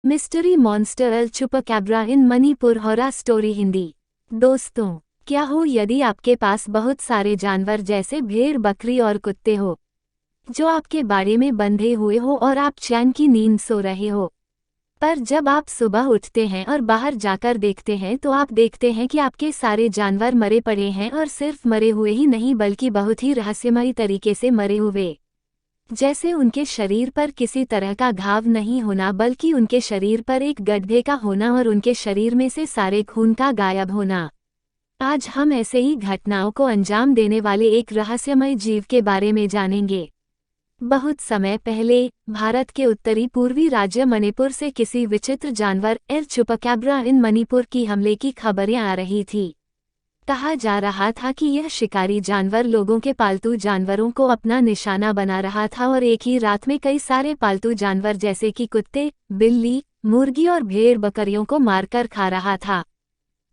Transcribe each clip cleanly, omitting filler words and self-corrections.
Mystery monster L चुपाकाब्रा इन Manipur horror story Hindi. दोस्तों, क्या हो यदि आपके पास बहुत सारे जानवर जैसे भेड़, बकरी और कुत्ते हो जो आपके बाड़े में बंधे हुए हो और आप चैन की नींद सो रहे हो। पर जब आप सुबह उठते हैं और बाहर जाकर देखते हैं तो आप देखते हैं कि आपके सारे जानवर मरे पड़े हैं, और सिर्फ मरे हुए ही नहीं बल्कि बहुत ही रहस्यमयी तरीके से मरे हुए। जैसे उनके शरीर पर किसी तरह का घाव नहीं होना बल्कि उनके शरीर पर एक गड्ढे का होना और उनके शरीर में से सारे खून का गायब होना। आज हम ऐसे ही घटनाओं को अंजाम देने वाले एक रहस्यमय जीव के बारे में जानेंगे। बहुत समय पहले भारत के उत्तरी पूर्वी राज्य मणिपुर से किसी विचित्र जानवर एल चुपाकाब्रा इन मणिपुर की हमले की खबरें आ रही थी। कहा जा रहा था कि यह शिकारी जानवर लोगों के पालतू जानवरों को अपना निशाना बना रहा था और एक ही रात में कई सारे पालतू जानवर जैसे कि कुत्ते, बिल्ली, मुर्गी और भेड़ बकरियों को मारकर खा रहा था।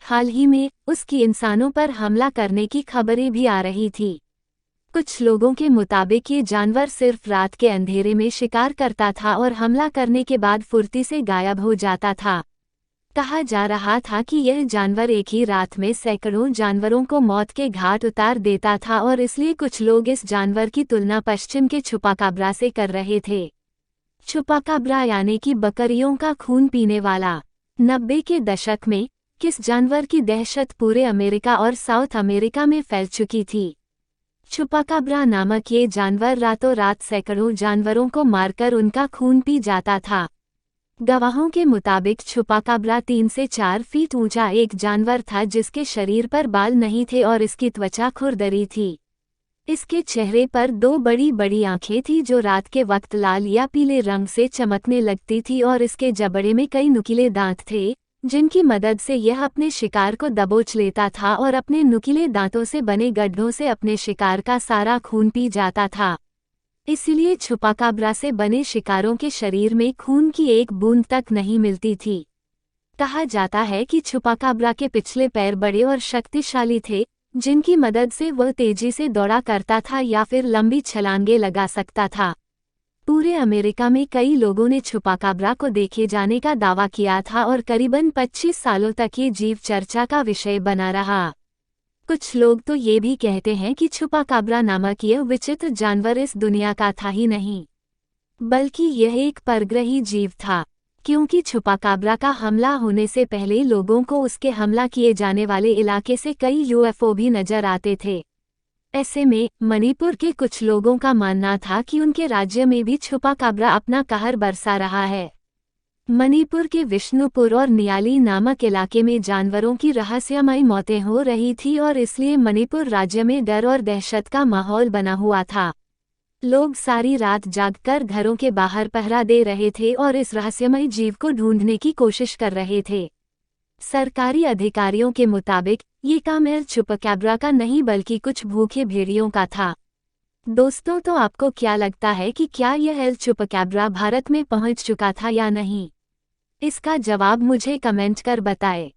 हाल ही में उसकी इंसानों पर हमला करने की खबरें भी आ रही थी। कुछ लोगों के मुताबिक ये जानवर सिर्फ रात के अंधेरे में शिकार करता था और हमला करने के बाद फुर्ती से गायब हो जाता था। कहा जा रहा था कि यह जानवर एक ही रात में सैकड़ों जानवरों को मौत के घाट उतार देता था, और इसलिए कुछ लोग इस जानवर की तुलना पश्चिम के चुपाकाब्रा से कर रहे थे। चुपाकाब्रा यानी कि बकरियों का खून पीने वाला। 90 के दशक में किस जानवर की दहशत पूरे अमेरिका और साउथ अमेरिका में फैल चुकी थी। चुपाकाब्रा नामक ये जानवर रातों रात सैकड़ों जानवरों को मारकर उनका खून पी जाता था। गवाहों के मुताबिक चुपाकाब्रा 3 से 4 फीट ऊंचा एक जानवर था जिसके शरीर पर बाल नहीं थे और इसकी त्वचा खुरदरी थी। इसके चेहरे पर 2 बड़ी बड़ी आंखें थी जो रात के वक्त लाल या पीले रंग से चमकने लगती थी, और इसके जबड़े में कई नुकीले दांत थे जिनकी मदद से यह अपने शिकार को दबोच लेता था और अपने नुकीले दांतों से बने गड्ढों से अपने शिकार का सारा खून पी जाता था। इसलिए चुपाकाब्रा से बने शिकारों के शरीर में खून की एक बूंद तक नहीं मिलती थी। कहा जाता है कि चुपाकाब्रा के पिछले पैर बड़े और शक्तिशाली थे जिनकी मदद से वह तेजी से दौड़ा करता था या फिर लंबी छलांगे लगा सकता था। पूरे अमेरिका में कई लोगों ने चुपाकाब्रा को देखे जाने का दावा किया था और करीबन 25 सालों तक ये जीव चर्चा का विषय बना रहा। कुछ लोग तो ये भी कहते हैं कि चुपाकाब्रा नामक यह विचित्र जानवर इस दुनिया का था ही नहीं, बल्कि यह एक परग्रही जीव था, क्योंकि चुपाकाब्रा का हमला होने से पहले लोगों को उसके हमला किए जाने वाले इलाके से कई यूएफओ भी नजर आते थे। ऐसे में मणिपुर के कुछ लोगों का मानना था कि उनके राज्य में भी चुपाकाब्रा अपना कहर बरसा रहा है। मणिपुर के विष्णुपुर और नियाली नामक इलाके में जानवरों की रहस्यमयी मौतें हो रही थी, और इसलिए मणिपुर राज्य में डर और दहशत का माहौल बना हुआ था। लोग सारी रात जागकर घरों के बाहर पहरा दे रहे थे और इस रहस्यमयी जीव को ढूंढने की कोशिश कर रहे थे। सरकारी अधिकारियों के मुताबिक ये काम एल चुपाकाब्रा का नहीं बल्कि कुछ भूखे भेड़ियों का था। दोस्तों, तो आपको क्या लगता है कि क्या यह एल चुपाकाब्रा भारत में पहुंच चुका था या नहीं? इसका जवाब मुझे कमेंट कर बताएं।